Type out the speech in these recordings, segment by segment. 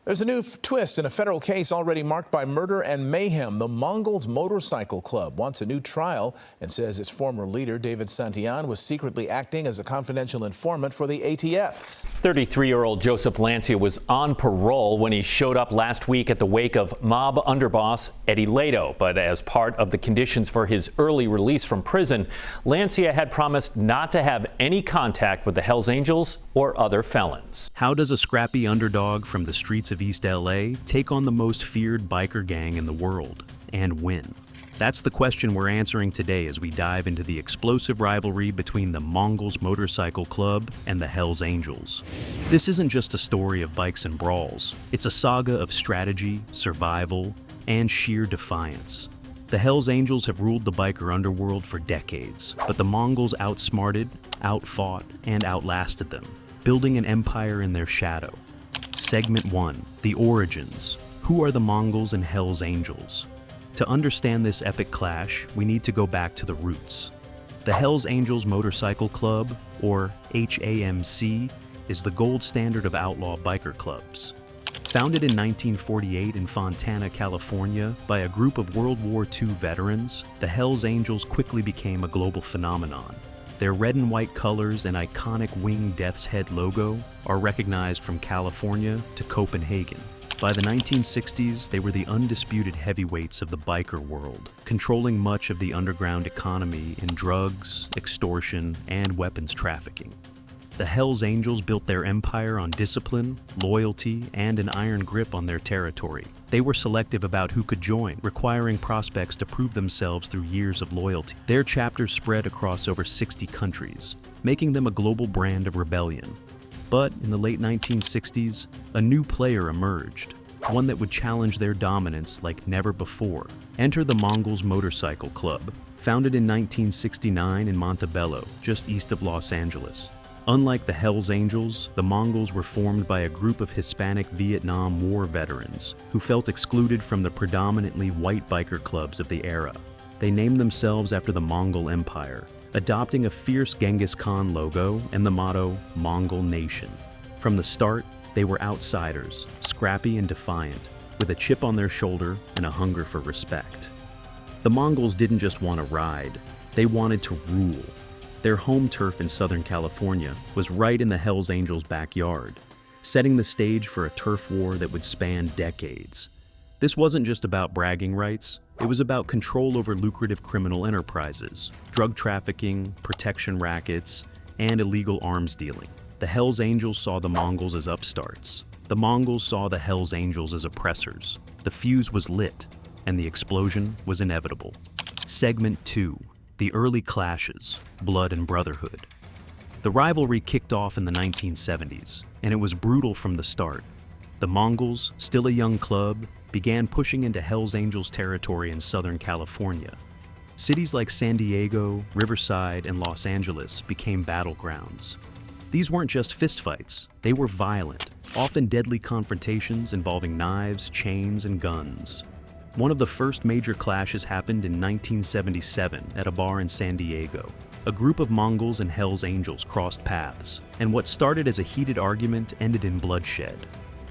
There's a new twist in a federal case already marked by murder and mayhem. The Mongols Motorcycle Club wants a new trial and says its former leader, David Santillan, was secretly acting as a confidential informant for the ATF. 33-year-old Joseph Lancia was on parole when he showed up last week at the wake of mob underboss Eddie Lato. But as part of the conditions for his early release from prison, Lancia had promised not to have any contact with the Hells Angels or other felons. How does a scrappy underdog from the streets of East LA take on the most feared biker gang in the world and win? That's the question we're answering today as we dive into the explosive rivalry between the Mongols Motorcycle Club and the Hells Angels. This isn't just a story of bikes and brawls. It's a saga of strategy, survival, and sheer defiance. The Hells Angels have ruled the biker underworld for decades, but the Mongols outsmarted, outfought, and outlasted them, building an empire in their shadow. Segment 1. The Origins. Who are the Mongols and Hells Angels? To understand this epic clash, we need to go back to the roots. The Hells Angels Motorcycle Club, or HAMC, is the gold standard of outlaw biker clubs. Founded in 1948 in Fontana, California, by a group of World War II veterans, the Hells Angels quickly became a global phenomenon. Their red and white colors and iconic winged death's head logo are recognized from California to Copenhagen. By the 1960s, they were the undisputed heavyweights of the biker world, controlling much of the underground economy in drugs, extortion, and weapons trafficking. The Hells Angels built their empire on discipline, loyalty, and an iron grip on their territory. They were selective about who could join, requiring prospects to prove themselves through years of loyalty. Their chapters spread across over 60 countries, making them a global brand of rebellion. But in the late 1960s, a new player emerged, one that would challenge their dominance like never before. Enter the Mongols Motorcycle Club, founded in 1969 in Montebello, just east of Los Angeles. Unlike the Hells Angels, the Mongols were formed by a group of Hispanic Vietnam War veterans who felt excluded from the predominantly white biker clubs of the era. They named themselves after the Mongol Empire, adopting a fierce Genghis Khan logo and the motto, Mongol Nation. From the start, they were outsiders, scrappy and defiant, with a chip on their shoulder and a hunger for respect. The Mongols didn't just want to ride, they wanted to rule. Their home turf in Southern California was right in the Hells Angels' backyard, setting the stage for a turf war that would span decades. This wasn't just about bragging rights, it was about control over lucrative criminal enterprises, drug trafficking, protection rackets, and illegal arms dealing. The Hells Angels saw the Mongols as upstarts. The Mongols saw the Hells Angels as oppressors. The fuse was lit, and the explosion was inevitable. Segment 2. The Early Clashes, Blood and Brotherhood. The rivalry kicked off in the 1970s, and it was brutal from the start. The Mongols, still a young club, began pushing into Hells Angels territory in Southern California. Cities like San Diego, Riverside, and Los Angeles became battlegrounds. These weren't just fistfights, they were violent, often deadly confrontations involving knives, chains, and guns. One of the first major clashes happened in 1977 at a bar in San Diego. A group of Mongols and Hells Angels crossed paths, and what started as a heated argument ended in bloodshed.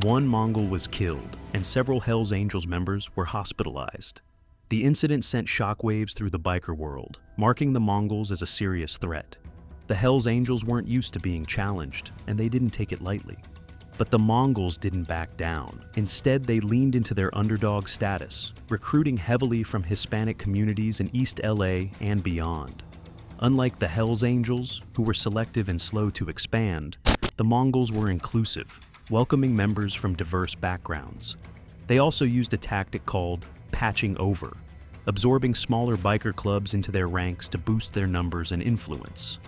One Mongol was killed, and several Hells Angels members were hospitalized. The incident sent shockwaves through the biker world, marking the Mongols as a serious threat. The Hells Angels weren't used to being challenged, and they didn't take it lightly. But the Mongols didn't back down. Instead, they leaned into their underdog status, recruiting heavily from Hispanic communities in East LA and beyond. Unlike the Hells Angels, who were selective and slow to expand, the Mongols were inclusive, welcoming members from diverse backgrounds. They also used a tactic called patching over, absorbing smaller biker clubs into their ranks to boost their numbers and influence.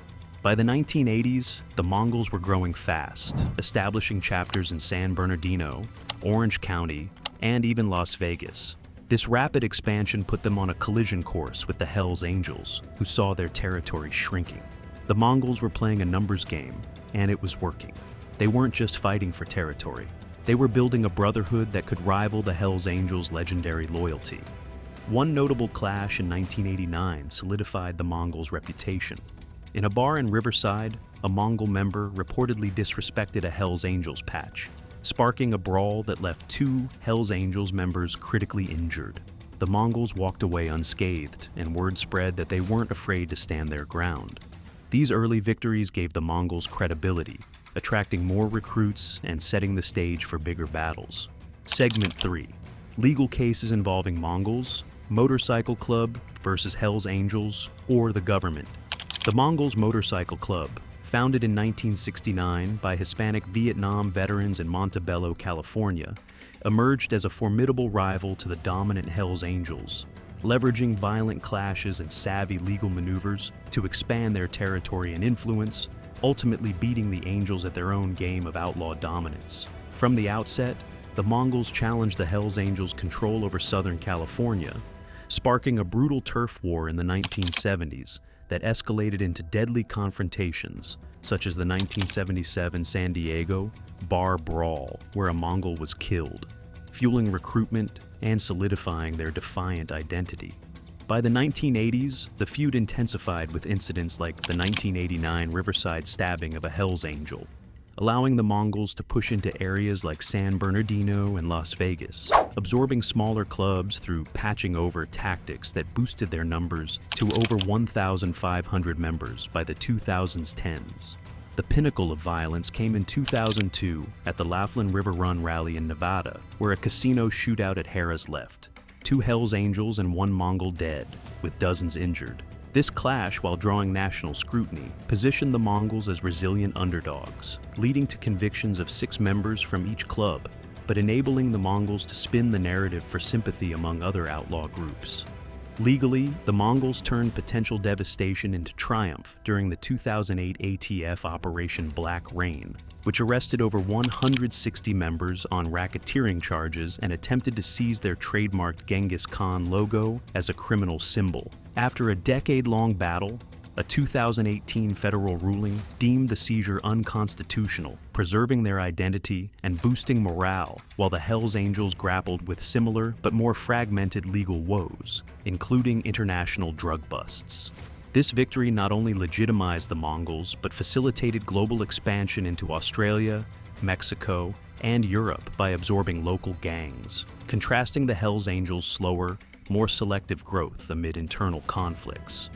By the 1980s, the Mongols were growing fast, establishing chapters in San Bernardino, Orange County, and even Las Vegas. This rapid expansion put them on a collision course with the Hells Angels, who saw their territory shrinking. The Mongols were playing a numbers game, and it was working. They weren't just fighting for territory. They were building a brotherhood that could rival the Hells Angels' legendary loyalty. One notable clash in 1989 solidified the Mongols' reputation. In a bar in Riverside, a Mongol member reportedly disrespected a Hells Angels patch. sparking a brawl that left 2 Hells Angels members critically injured. The Mongols walked away unscathed, and word spread that they weren't afraid to stand their ground. These early victories gave the Mongols credibility, attracting more recruits and setting the stage for bigger battles. Segment 3. Legal cases involving Mongols, Motorcycle Club versus Hells Angels, or the government. The Mongols Motorcycle Club, founded in 1969 by Hispanic Vietnam veterans in Montebello, California, emerged as a formidable rival to the dominant Hells Angels, leveraging violent clashes and savvy legal maneuvers to expand their territory and influence, ultimately beating the Angels at their own game of outlaw dominance. From the outset, the Mongols challenged the Hells Angels' control over Southern California, sparking a brutal turf war in the 1970s that escalated into deadly confrontations, such as the 1977 San Diego Bar Brawl, where a Mongol was killed, fueling recruitment and solidifying their defiant identity. By the 1980s, the feud intensified with incidents like the 1989 Riverside stabbing of a Hells Angel, allowing the Mongols to push into areas like San Bernardino and Las Vegas, absorbing smaller clubs through patching over tactics that boosted their numbers to over 1,500 members by the 2010s. The pinnacle of violence came in 2002 at the Laughlin River Run rally in Nevada, where a casino shootout at Harrah's left 2 Hells Angels and 1 Mongol dead, with dozens injured. This clash, while drawing national scrutiny, positioned the Mongols as resilient underdogs, leading to convictions of 6 members from each club, but enabling the Mongols to spin the narrative for sympathy among other outlaw groups. Legally, the Mongols turned potential devastation into triumph during the 2008 ATF Operation Black Rain, which arrested over 160 members on racketeering charges and attempted to seize their trademarked Genghis Khan logo as a criminal symbol. After a decade-long battle, a 2018 federal ruling deemed the seizure unconstitutional, preserving their identity and boosting morale, while the Hells Angels grappled with similar but more fragmented legal woes, including international drug busts. This victory not only legitimized the Mongols, but facilitated global expansion into Australia, Mexico, and Europe by absorbing local gangs, contrasting the Hells Angels' slower, more selective growth amid internal conflicts.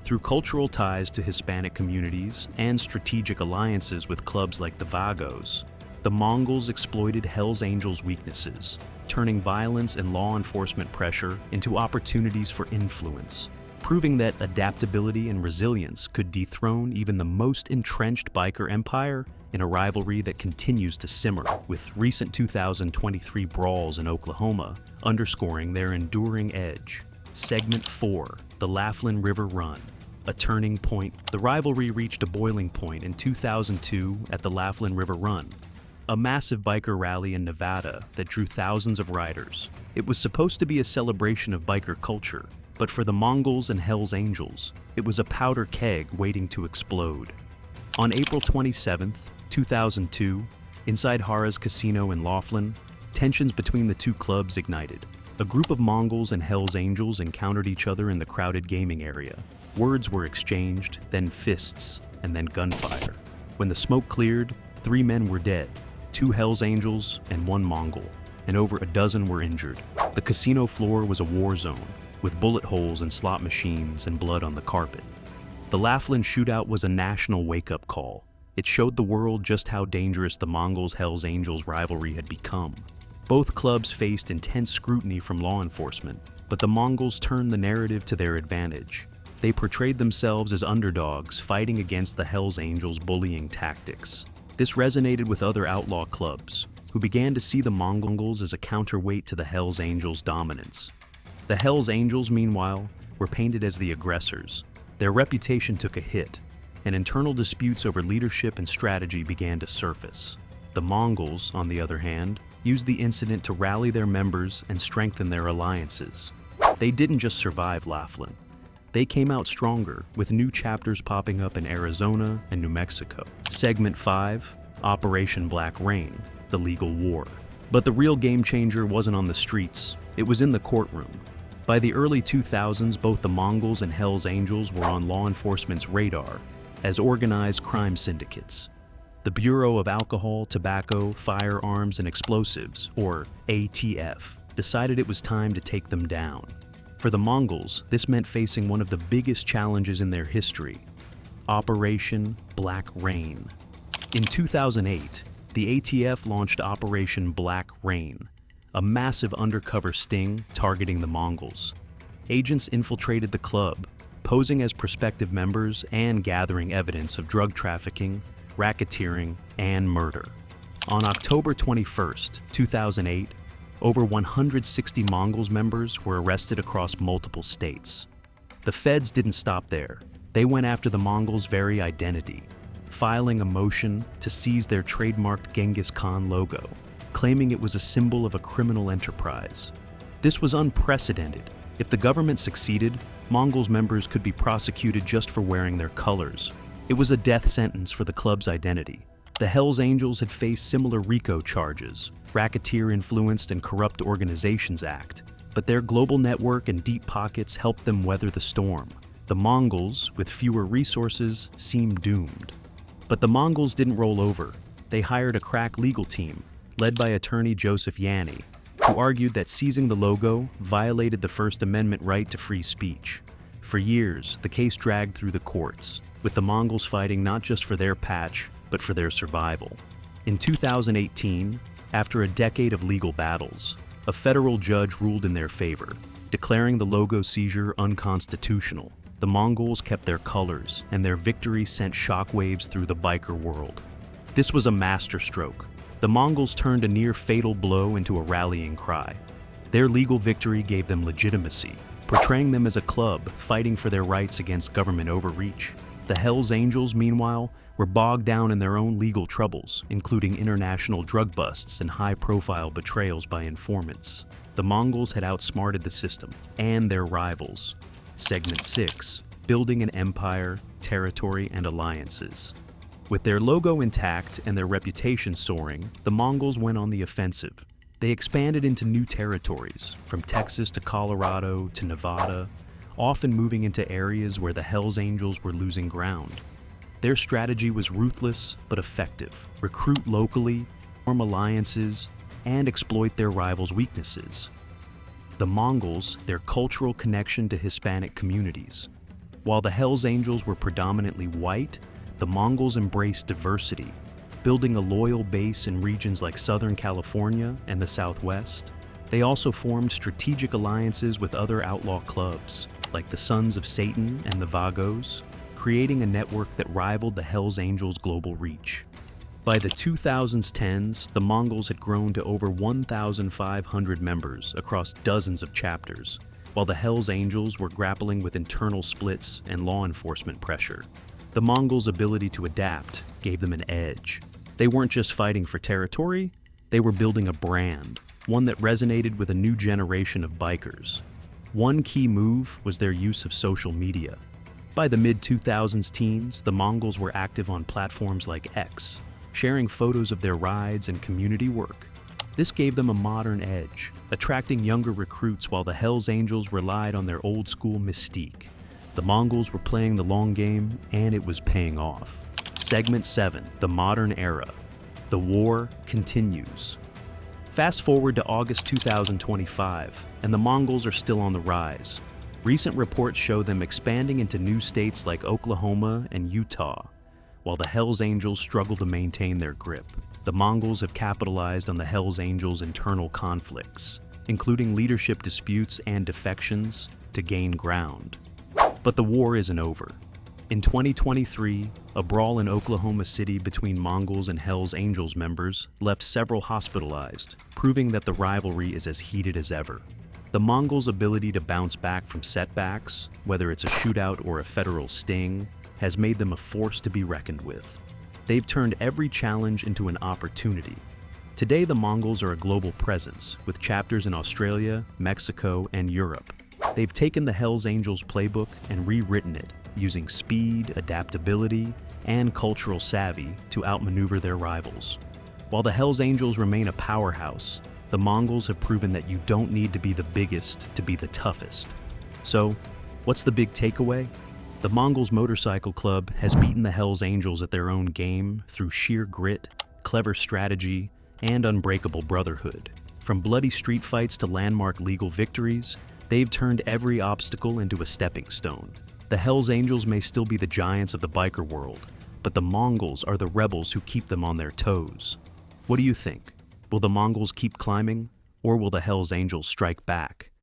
Through cultural ties to Hispanic communities and strategic alliances with clubs like the Vagos, the Mongols exploited Hells Angels' weaknesses, turning violence and law enforcement pressure into opportunities for influence, proving that adaptability and resilience could dethrone even the most entrenched biker empire in a rivalry that continues to simmer, with recent 2023 brawls in Oklahoma underscoring their enduring edge. Segment 4, the Laughlin River Run. A turning point. The rivalry reached a boiling point in 2002 at the Laughlin River Run, a massive biker rally in Nevada that drew thousands of riders. It was supposed to be a celebration of biker culture, but for the Mongols and Hells Angels, it was a powder keg waiting to explode. On April 27, 2002, inside Harrah's casino in Laughlin, tensions between the 2 clubs ignited. A group of Mongols and Hells Angels encountered each other in the crowded gaming area. Words were exchanged, then fists, and then gunfire. When the smoke cleared, 3 men were dead, 2 Hells Angels and 1 Mongol, and over a dozen were injured. The casino floor was a war zone, with bullet holes in slot machines and blood on the carpet. The Laughlin shootout was a national wake-up call. It showed the world just how dangerous the Mongols-Hells Angels rivalry had become. Both clubs faced intense scrutiny from law enforcement, but the Mongols turned the narrative to their advantage. They portrayed themselves as underdogs fighting against the Hells Angels' bullying tactics. This resonated with other outlaw clubs, who began to see the Mongols as a counterweight to the Hells Angels' dominance. The Hells Angels, meanwhile, were painted as the aggressors. Their reputation took a hit, and internal disputes over leadership and strategy began to surface. The Mongols, on the other hand, used the incident to rally their members and strengthen their alliances. They didn't just survive Laughlin. They came out stronger, with new chapters popping up in Arizona and New Mexico. Segment 5, Operation Black Rain, the legal war. But the real game changer wasn't on the streets, it was in the courtroom. By the early 2000s, both the Mongols and Hells Angels were on law enforcement's radar as organized crime syndicates. the Bureau of Alcohol, Tobacco, Firearms, and Explosives, or ATF, decided it was time to take them down. For the Mongols, this meant facing one of the biggest challenges in their history, Operation Black Rain. In 2008, the ATF launched Operation Black Rain, a massive undercover sting targeting the Mongols. Agents infiltrated the club, posing as prospective members and gathering evidence of drug trafficking, racketeering, and murder. On October 21st, 2008, over 160 Mongols members were arrested across multiple states. The feds didn't stop there. They went after the Mongols' very identity, filing a motion to seize their trademarked Genghis Khan logo, claiming it was a symbol of a criminal enterprise. This was unprecedented. If the government succeeded, Mongols members could be prosecuted just for wearing their colors. It was a death sentence for the club's identity. The Hells Angels had faced similar RICO charges, Racketeer Influenced and Corrupt Organizations Act, but their global network and deep pockets helped them weather the storm. The Mongols, with fewer resources, seemed doomed. But the Mongols didn't roll over. They hired a crack legal team, led by attorney Joseph Yanni, who argued that seizing the logo violated the First Amendment right to free speech. For years, the case dragged through the courts, with the Mongols fighting not just for their patch, but for their survival. In 2018, after a decade of legal battles, a federal judge ruled in their favor, declaring the logo seizure unconstitutional. The Mongols kept their colors, and their victory sent shockwaves through the biker world. This was a masterstroke. The Mongols turned a near-fatal blow into a rallying cry. Their legal victory gave them legitimacy, portraying them as a club fighting for their rights against government overreach. The Hells Angels, meanwhile, were bogged down in their own legal troubles, including international drug busts and high-profile betrayals by informants. The Mongols had outsmarted the system and their rivals. Segment 6, Building an Empire, Territory, and Alliances. With their logo intact and their reputation soaring, the Mongols went on the offensive. They expanded into new territories, from Texas to Colorado to Nevada, often moving into areas where the Hells Angels were losing ground. Their strategy was ruthless but effective. Recruit locally, form alliances, and exploit their rivals' weaknesses. The Mongols, their cultural connection to Hispanic communities. While the Hells Angels were predominantly white, the Mongols embraced diversity, building a loyal base in regions like Southern California and the Southwest. They also formed strategic alliances with other outlaw clubs, like the Sons of Satan and the Vagos, creating a network that rivaled the Hells Angels' global reach. By the 2010s, the Mongols had grown to over 1,500 members across dozens of chapters, while the Hells Angels were grappling with internal splits and law enforcement pressure. The Mongols' ability to adapt gave them an edge. They weren't just fighting for territory, they were building a brand, one that resonated with a new generation of bikers. One key move was their use of social media. By the mid-2000s teens, the Mongols were active on platforms like X, sharing photos of their rides and community work. This gave them a modern edge, attracting younger recruits while the Hells Angels relied on their old-school mystique. The Mongols were playing the long game, and it was paying off. Segment 7, The Modern Era. The war continues. Fast forward to August 2025, and the Mongols are still on the rise. Recent reports show them expanding into new states like Oklahoma and Utah, while the Hells Angels struggle to maintain their grip. The Mongols have capitalized on the Hells Angels' internal conflicts, including leadership disputes and defections, to gain ground. But the war isn't over. In 2023, a brawl in Oklahoma City between Mongols and Hells Angels members left several hospitalized, proving that the rivalry is as heated as ever. The Mongols' ability to bounce back from setbacks, whether it's a shootout or a federal sting, has made them a force to be reckoned with. They've turned every challenge into an opportunity. Today, the Mongols are a global presence, with chapters in Australia, Mexico, and Europe. They've taken the Hells Angels playbook and rewritten it, using speed, adaptability, and cultural savvy to outmaneuver their rivals. While the Hells Angels remain a powerhouse, the Mongols have proven that you don't need to be the biggest to be the toughest. So, what's the big takeaway? The Mongols Motorcycle Club has beaten the Hells Angels at their own game through sheer grit, clever strategy, and unbreakable brotherhood. From bloody street fights to landmark legal victories, they've turned every obstacle into a stepping stone. The Hells Angels may still be the giants of the biker world, but the Mongols are the rebels who keep them on their toes. What do you think? Will the Mongols keep climbing, or will the Hells Angels strike back?